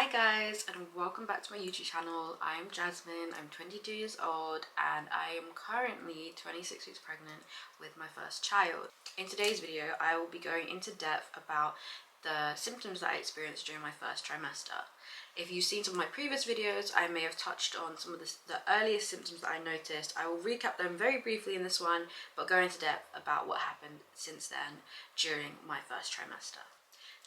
Hi guys, and welcome back to my YouTube channel. I'm Jasmine, I'm 22 years old and I am currently 26 weeks pregnant with my first child. In today's video I will be going into depth about the symptoms that I experienced during my first trimester. If you've seen some of my previous videos, I may have touched on some of the earliest symptoms that I noticed. I will recap them very briefly in this one, but go into depth about what happened since then during my first trimester.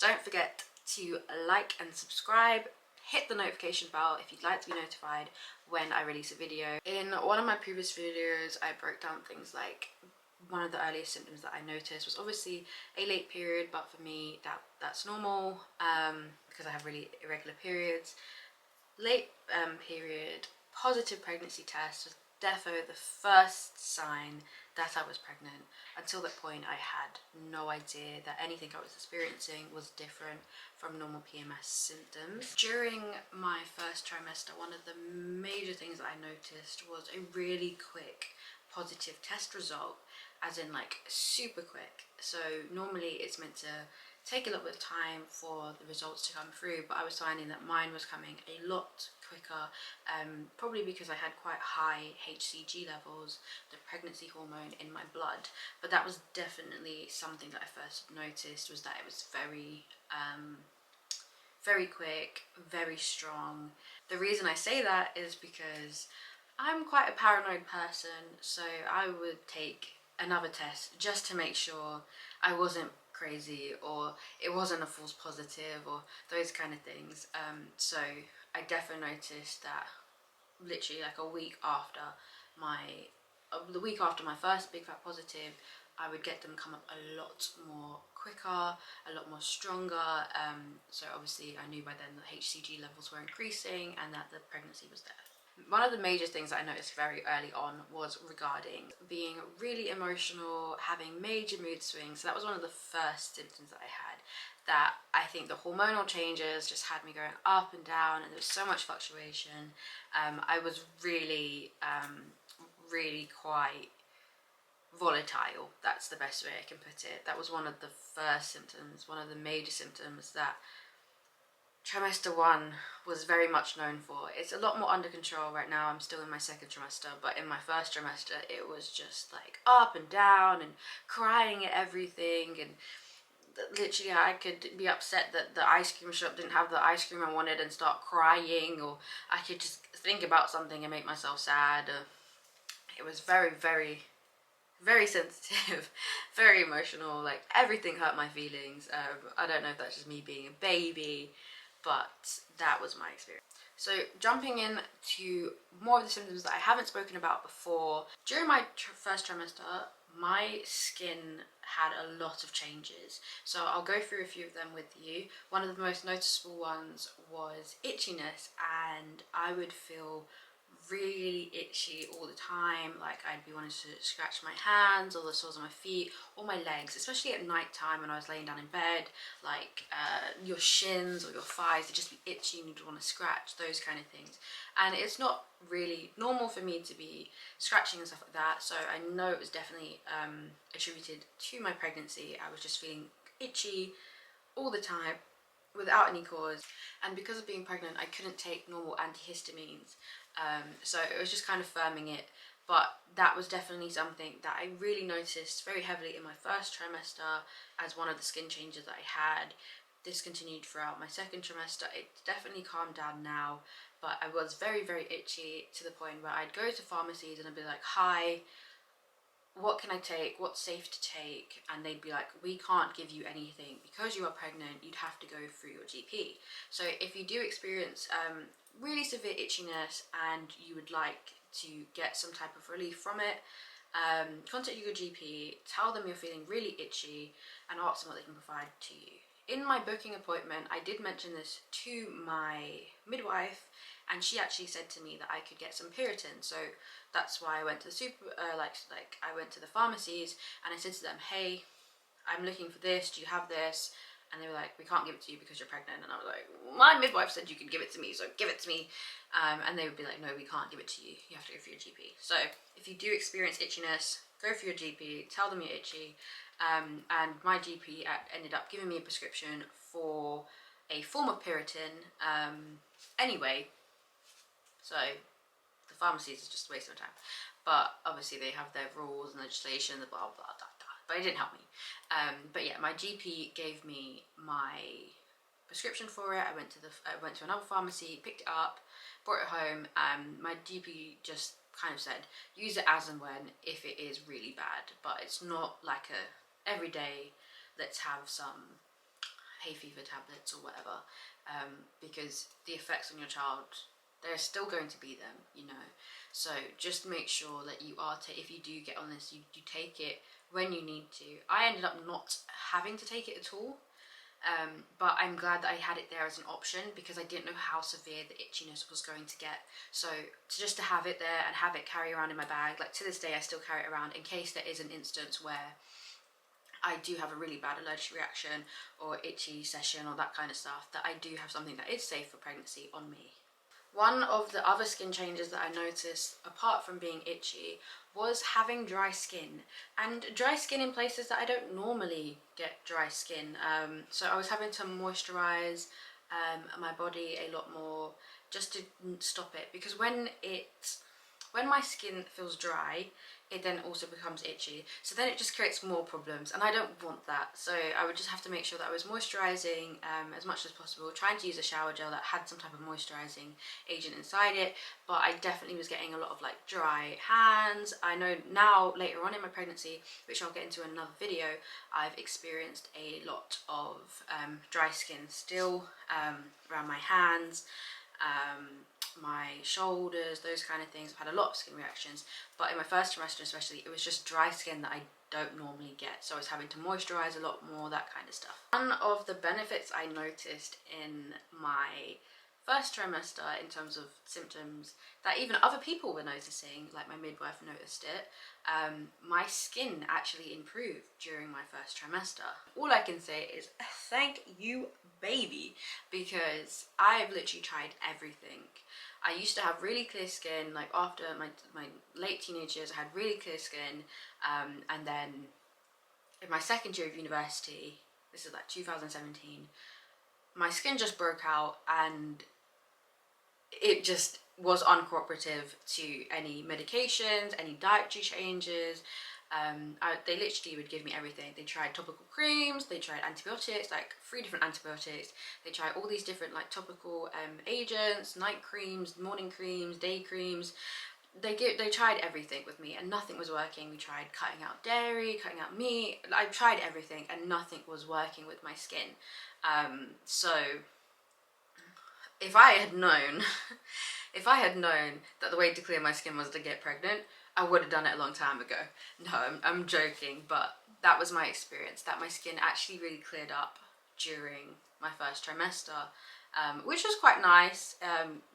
Don't forget to like and subscribe, hit the notification bell if you'd like to be notified when I release a video. In one of my previous videos I broke down things like one of the earliest symptoms that I noticed was obviously a late period, but for me that's normal because I have really irregular periods. Late period, positive pregnancy test was defo the first sign that I was pregnant. Until that point I had no idea that anything I was experiencing was different from normal PMS symptoms. During my first trimester, one of the major things that I noticed was a really quick positive test result, as in like super quick. So normally it's meant to take a little bit of time for the results to come through, but I was finding that mine was coming a lot quicker, probably because I had quite high HCG levels, the pregnancy hormone in my blood. But that was definitely something that I first noticed, was that it was very quick, very strong. The reason I say that is because I'm quite a paranoid person, so I would take another test just to make sure I wasn't crazy or it wasn't a false positive or those kind of things. So I definitely noticed that literally like the week after my first big fat positive, I would get them come up a lot more quicker, a lot more stronger. So obviously I knew by then the HCG levels were increasing and that the pregnancy was there. One of the major things that I noticed very early on was regarding being really emotional, having major mood swings. So that was one of the first symptoms that I had, that I think the hormonal changes just had me going up and down and there was so much fluctuation. I was really quite volatile. That's the best way I can put it. That was one of the first symptoms, one of the major symptoms that trimester 1 was very much known for. It's a lot more under control right now. I'm still in my second trimester, but in my first trimester it was just like up and down and crying at everything, and literally I could be upset that the ice cream shop didn't have the ice cream I wanted and start crying, or I could just think about something and make myself sad. It was very sensitive, very emotional, like everything hurt my feelings. I don't know if that's just me being a baby, but that was my experience. So jumping in to more of the symptoms that I haven't spoken about before, during my first trimester, my skin had a lot of changes. So I'll go through a few of them with you. One of the most noticeable ones was itchiness, and I would feel really itchy all the time. Like I'd be wanting to scratch my hands or the soles of my feet or my legs, especially at night time when I was laying down in bed. Like your shins or your thighs would just be itchy and you'd want to scratch, those kind of things. And it's not really normal for me to be scratching and stuff like that, so I know it was definitely attributed to my pregnancy. I was just feeling itchy all the time without any cause, and because of being pregnant I couldn't take normal antihistamines, so it was just kind of firming it. But that was definitely something that I really noticed very heavily in my first trimester as one of the skin changes that I had. This continued throughout my second trimester. It's definitely calmed down now, but I was very itchy to the point where I'd go to pharmacies and I'd be like, hi, what can I take, what's safe to take? And they'd be like, we can't give you anything because you are pregnant, you'd have to go through your GP. So if you do experience really severe itchiness and you would like to get some type of relief from it, contact your GP, tell them you're feeling really itchy and ask them what they can provide to you. In my booking appointment, I did mention this to my midwife, and she actually said to me that I could get some Piriton. So that's why I went to the I went to the pharmacies and I said to them, hey, I'm looking for this, do you have this? And they were like, we can't give it to you because you're pregnant. And I was like, my midwife said you could give it to me, so give it to me. And they would be like, no, we can't give it to you, you have to go for your GP. So if you do experience itchiness, go for your GP, tell them you're itchy. And my GP ended up giving me a prescription for a form of Piriton. Anyway, so the pharmacies is just a waste of time. But obviously they have their rules and legislation, the blah blah blah blah. But it didn't help me. But yeah, my GP gave me my prescription for it. I went to another pharmacy, picked it up, brought it home, and my GP just kind of said, use it as and when if it is really bad. But it's not like a everyday, let's have some hay fever tablets or whatever, because the effects on your child, they're still going to be them, you know. So just make sure that you are, if you do get on this, you take it when you need to. I ended up not having to take it at all, but I'm glad that I had it there as an option, because I didn't know how severe the itchiness was going to get. So just to have it there and have it carry around in my bag, like to this day I still carry it around in case there is an instance where I do have a really bad allergic reaction or itchy session or that kind of stuff, that I do have something that is safe for pregnancy on me. One of the other skin changes that I noticed, apart from being itchy, was having dry skin. And dry skin in places that I don't normally get dry skin. So I was having to moisturize my body a lot more just to stop it. Because when my skin feels dry, it then also becomes itchy. So then it just creates more problems, and I don't want that. So I would just have to make sure that I was moisturizing as much as possible, trying to use a shower gel that had some type of moisturizing agent inside it. But I definitely was getting a lot of like dry hands. I know now, later on in my pregnancy, which I'll get into in another video, I've experienced a lot of dry skin still around my hands, my shoulders, those kind of things. I've had a lot of skin reactions, but in my first trimester especially, it was just dry skin that I don't normally get, so I was having to moisturize a lot more, that kind of stuff. One of the benefits I noticed in my first trimester in terms of symptoms that even other people were noticing, like my midwife noticed it, my skin actually improved during my first trimester. All I can say is thank you, baby, because I've literally tried everything. I used to have really clear skin, like after my late teenage years I had really clear skin, and then in my second year of university, this is like 2017, my skin just broke out and it just was uncooperative to any medications, any dietary changes. They literally would give me everything. They tried topical creams, they tried antibiotics, like 3 different antibiotics. They tried all these different like topical agents, night creams, morning creams, day creams. They tried everything with me and nothing was working. We tried cutting out dairy, cutting out meat. I tried everything and nothing was working with my skin. So if I had known that the way to clear my skin was to get pregnant, I would have done it a long time ago. No, I'm joking, but that was my experience, that my skin actually really cleared up during my first trimester, which was quite nice.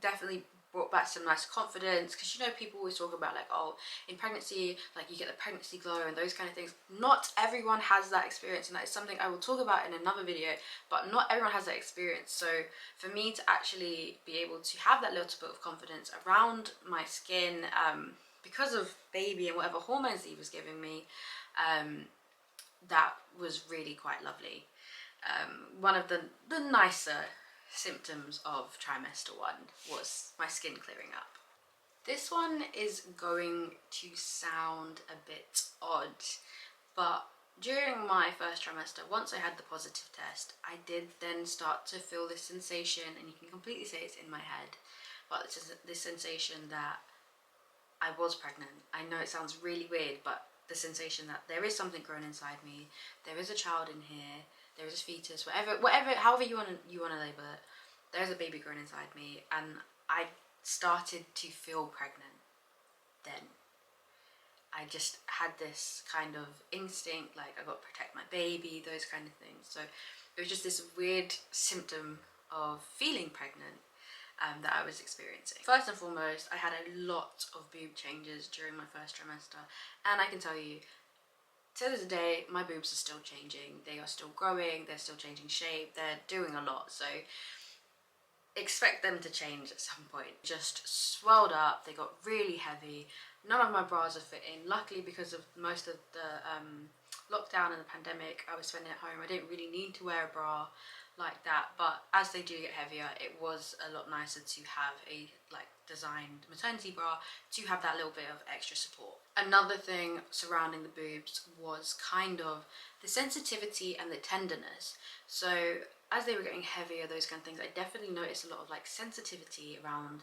Definitely brought back some nice confidence, because you know, people always talk about like, oh, in pregnancy, like you get the pregnancy glow and those kind of things. Not everyone has that experience, and that is something I will talk about in another video, but not everyone has that experience. So for me to actually be able to have that little bit of confidence around my skin, because of baby and whatever hormones he was giving me, that was really quite lovely. One of the nicer symptoms of trimester 1 was my skin clearing up. This one is going to sound a bit odd, but during my first trimester, once I had the positive test, I did then start to feel this sensation, and you can completely say it's in my head, but it's this sensation that I was pregnant. I know it sounds really weird, but the sensation that there is something growing inside me, there is a child in here, there is a fetus, however you want to label it, there's a baby growing inside me, and I started to feel pregnant then. I just had this kind of instinct, like I got to protect my baby, those kind of things. So it was just this weird symptom of feeling pregnant that I was experiencing. First and foremost, I had a lot of boob changes during my first trimester, and I can tell you, to this day, my boobs are still changing. They are still growing, they're still changing shape, they're doing a lot, so expect them to change at some point. Just swelled up, they got really heavy, none of my bras are fitting. Luckily, because of most of the lockdown and the pandemic, I was spending at home. I didn't really need to wear a bra like that, but as they do get heavier, it was a lot nicer to have a like designed maternity bra to have that little bit of extra support. Another thing surrounding the boobs was kind of the sensitivity and the tenderness. So as they were getting heavier, those kind of things, I definitely noticed a lot of like sensitivity around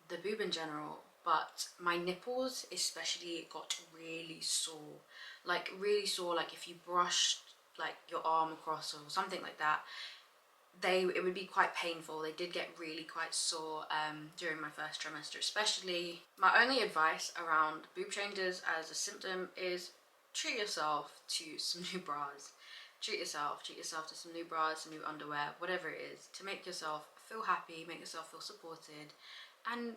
the boob in general, but my nipples especially got really sore, like really sore. Like if you brushed like your arm across or something like that, it would be quite painful. They did get really quite sore during my first trimester especially. My only advice around boob changes as a symptom is treat yourself to some new bras. Treat yourself to some new bras, some new underwear, whatever it is, to make yourself feel happy, make yourself feel supported, and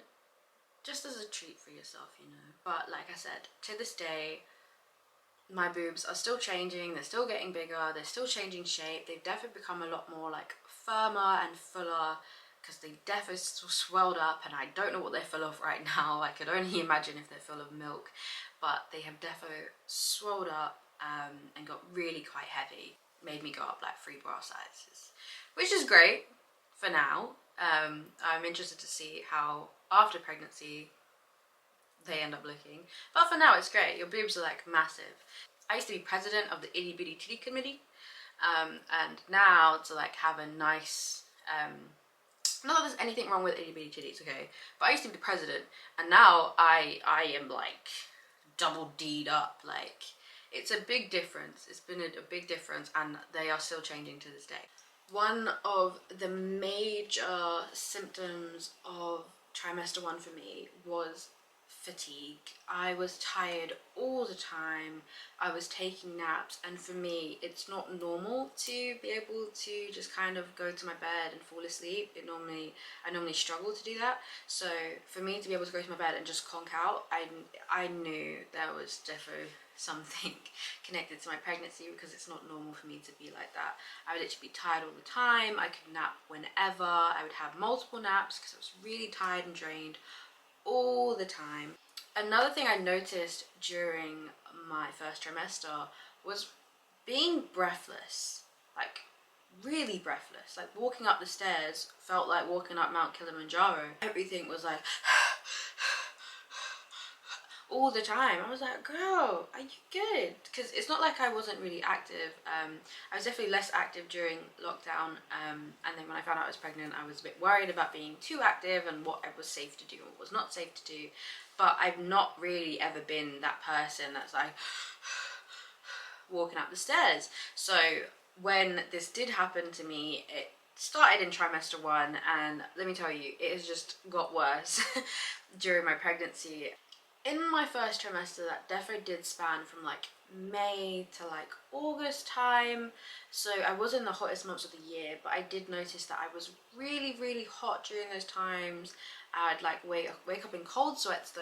just as a treat for yourself, you know. But like I said, to this day, my boobs are still changing, they're still getting bigger, they're still changing shape. They've definitely become a lot more like firmer and fuller, because they definitely swelled up, and I don't know what they're full of right now. I could only imagine if they're full of milk, but they have definitely swelled up and got really quite heavy. Made me go up like 3 bra sizes, which is great for now. I'm interested to see how after pregnancy they end up looking, but for now it's great. Your boobs are like massive. I used to be president of the itty bitty titty committee, and now to like have a nice not that there's anything wrong with itty bitty titties, okay, but I used to be the president, and now I am like double D'd up. Like, it's a big difference. It's been a big difference, and they are still changing to this day. One of the major symptoms of trimester 1 for me was fatigue. I was tired all the time. I was taking naps, and for me it's not normal to be able to just kind of go to my bed and fall asleep. I normally struggle to do that. So for me to be able to go to my bed and just conk out, I knew there was definitely something connected to my pregnancy, because it's not normal for me to be like that. I would literally be tired all the time. I could nap whenever. I would have multiple naps because I was really tired and drained all the time. Another thing I noticed during my first trimester was being breathless, like really breathless. Like walking up the stairs felt like walking up Mount Kilimanjaro. Everything was like all the time. I was like, girl, are you good? Because it's not like I wasn't really active. I was definitely less active during lockdown, and then when I found out I was pregnant, I was a bit worried about being too active and what I was safe to do and what was not safe to do. But I've not really ever been that person that's like walking up the stairs. So when this did happen to me, it started in trimester 1, and let me tell you, it has just got worse during my pregnancy. In my first trimester, that definitely did span from like May to like August time, so I was in the hottest months of the year, but I did notice that I was really hot during those times. I'd like wake up in cold sweats though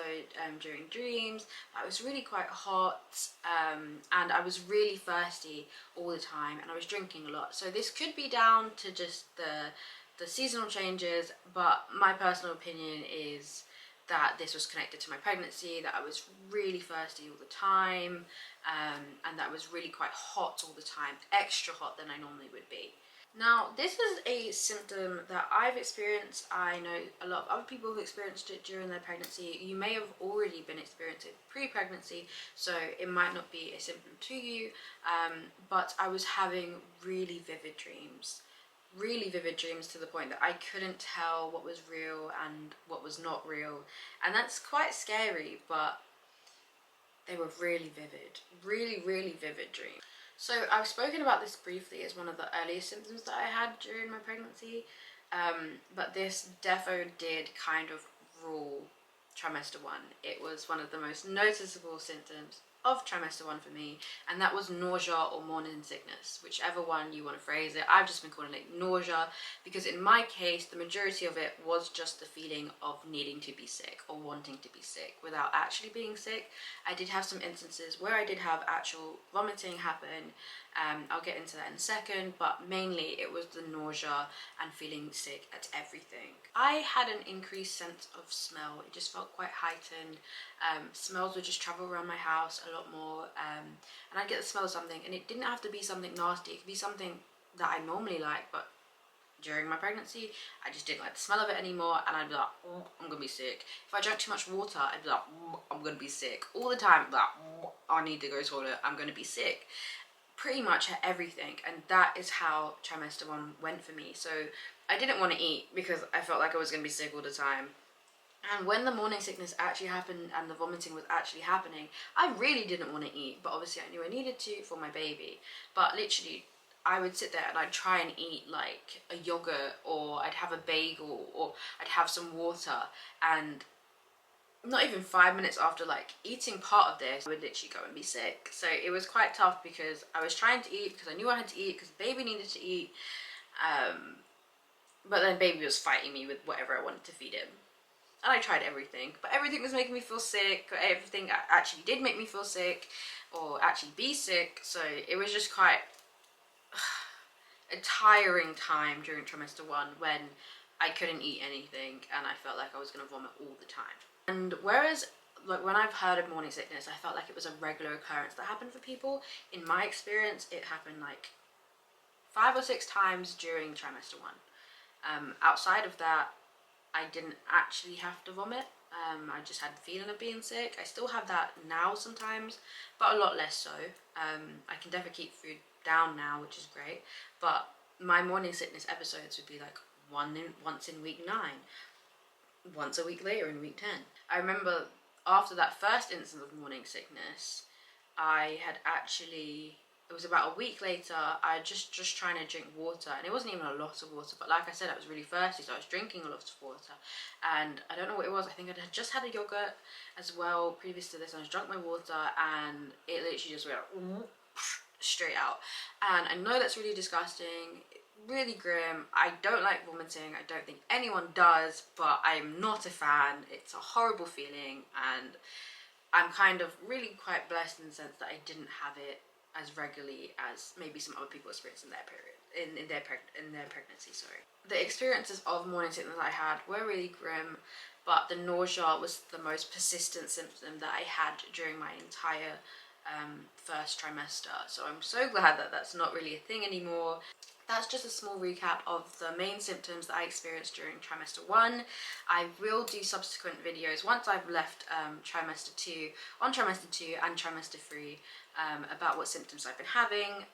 during dreams. I was really quite hot, and I was really thirsty all the time, and I was drinking a lot. So this could be down to just the seasonal changes, but my personal opinion is that this was connected to my pregnancy, that I was really thirsty all the time, and that I was really quite hot all the time, extra hot than I normally would be. Now, this is a symptom that I've experienced. I know a lot of other people who experienced it during their pregnancy. You may have already been experiencing it pre-pregnancy, so it might not be a symptom to you, but I was having really vivid dreams to the point that I couldn't tell what was real and what was not real, and that's quite scary, but they were really vivid, really vivid dreams. So I've spoken about this briefly as one of the earliest symptoms that I had during my pregnancy, but this defo did kind of rule trimester 1. It was one of the most noticeable symptoms of trimester 1 for me, and that was nausea or morning sickness, whichever one you want to phrase it. I've just been calling it nausea because in my case the majority of it was just the feeling of needing to be sick or wanting to be sick without actually being sick. I did have some instances where I did have actual vomiting happen, I'll get into that in a second, but mainly it was the nausea and feeling sick at everything. I had an increased sense of smell. It just felt quite heightened. Smells would just travel around my house a lot more, and I'd get the smell of something, and it didn't have to be something nasty. It could be something that I normally like, but during my pregnancy I just didn't like the smell of it anymore, and I'd be like, oh, I'm gonna be sick. If I drank too much water, I'd be like, oh, I'm gonna be sick. All the time, I'd be like, oh, I need to go to the toilet, I'm gonna be sick. Pretty much at everything, and that is how trimester 1 went for me. So I didn't want to eat because I felt like I was gonna be sick all the time. And when the morning sickness actually happened and the vomiting was actually happening, I really didn't want to eat, but obviously I knew I needed to for my baby. But literally, I would sit there and I'd try and eat like a yogurt, or I'd have a bagel, or I'd have some water, and not even 5 minutes after like eating part of this, I would literally go and be sick. So it was quite tough because I was trying to eat because I knew I had to eat because the baby needed to eat, but then baby was fighting me with whatever I wanted to feed him. And I tried everything, but everything was making me feel sick. Everything actually did make me feel sick, or actually be sick. So it was just quite a tiring time during trimester 1 when I couldn't eat anything and I felt like I was going to vomit all the time. And whereas like when I've heard of morning sickness, I felt like it was a regular occurrence that happened for people. In my experience, it happened like 5 or 6 times during trimester 1. Outside of that, I didn't actually have to vomit. I just had the feeling of being sick. I still have that now sometimes, but a lot less so. I can definitely keep food down now, which is great, but my morning sickness episodes would be like once in week 9, once a week later in week 10. I remember after that first instance of morning sickness, I had actually, it was about a week later, I just trying to drink water, and it wasn't even a lot of water, but like I said, I was really thirsty, so I was drinking a lot of water, and I don't know what it was. I think I had just had a yogurt as well previous to this, and I just drank my water, and it literally just went straight out. And I know that's really disgusting, really grim. I don't like vomiting. I don't think anyone does, but I'm not a fan. It's a horrible feeling, and I'm kind of really quite blessed in the sense that I didn't have it as regularly as maybe some other people experience in their period, in their pregnancy. Sorry. The experiences of morning sickness I had were really grim, but the nausea was the most persistent symptom that I had during my entire first trimester. So I'm so glad that that's not really a thing anymore. That's just a small recap of the main symptoms that I experienced during trimester 1. I will do subsequent videos once I've left trimester 2, on trimester 2 and trimester 3, about what symptoms I've been having,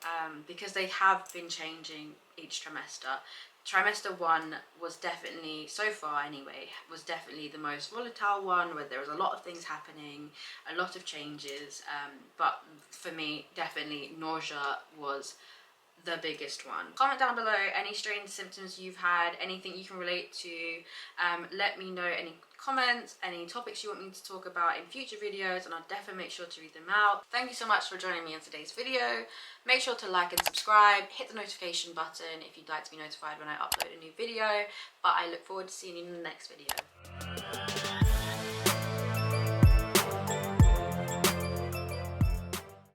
because they have been changing each trimester. Trimester 1 was definitely, so far anyway, was definitely the most volatile one, where there was a lot of things happening, a lot of changes, but for me, definitely nausea was the biggest one. Comment down below any strange symptoms you've had, anything you can relate to. Let me know any comments, any topics you want me to talk about in future videos, and I'll definitely make sure to read them out. Thank you so much for joining me in today's video. Make sure to like and subscribe, hit the notification button if you'd like to be notified when I upload a new video, but I look forward to seeing you in the next video.